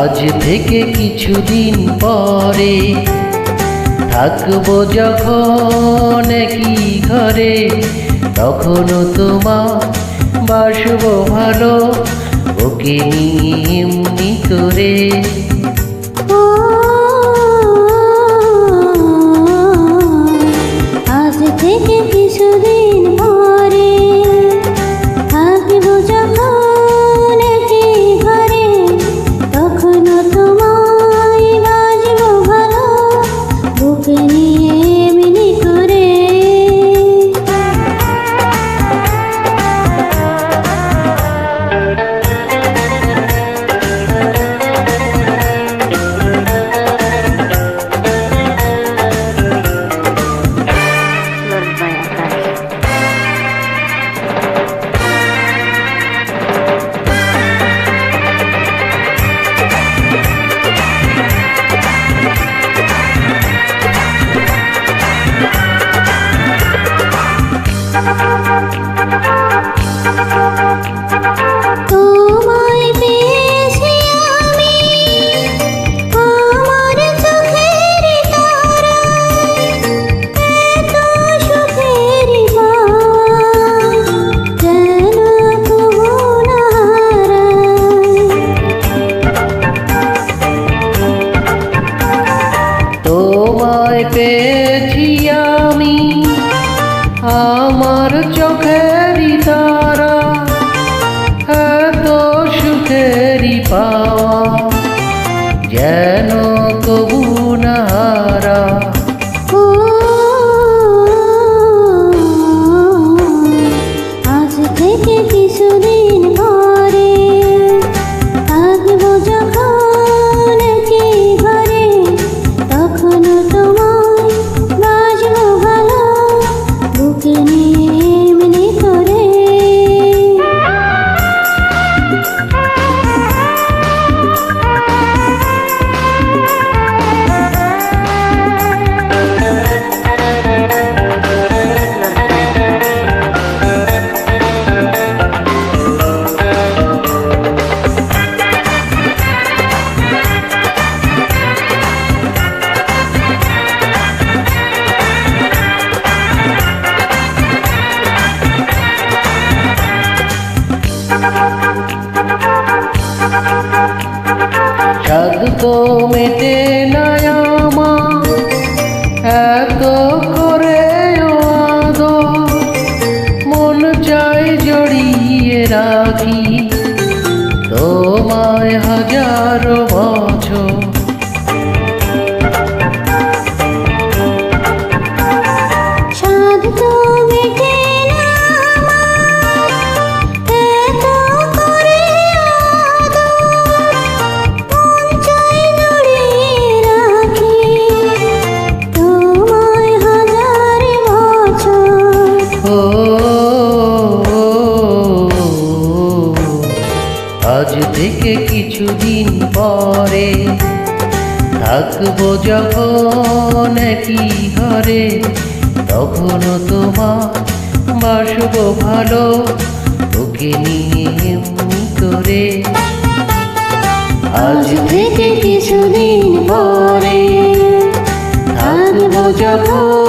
আজ থেকে কিছুদিন পরে থাকবো যখন একই ঘরে, তখনও তোমার বাসবো ভালো, ওকে নিয়ে এমনি করে। আজ থেকে কিছুদিন পরে থাকবো যখন একই ঘরে, তখনও তোমায় বাসবো ভালো, বুকে নিয়ে এমনি করে। তোমায় পেয়েছি আমি আমার চোখের তারায়, এত সুখের পাওয়া যেন কবু না হারাই। তোমায় পেয়েছি আমি আমার চোখেরই তারা, এত সুখেরই পাওয়া যেন কবু না হারা। আজ থেকে কিছুদিন পরে থাকবো যখন একই ঘরে, তখনও তোমায় বাসবো ভালো, বুকে নিয়ে এমনি করে। সাধ তো মেটে না আমার এত করে আদর, মন চাই জড়িয়ে রাখি তোমায় হাজারো বছর। সাধ তো মেটে না আমার এত করে আদর, মন চাই জড়িয়ে রাখি তোমায় হাজার বছর। ও আজ থেকে কিছুদিন পরে থাকবো যখন একই ঘরে, তখনও তোমার বাসবো ভালো, ওকে নিয়ে এমনি করে। আজ থেকে কিছুদিন পরে থাকবো যখন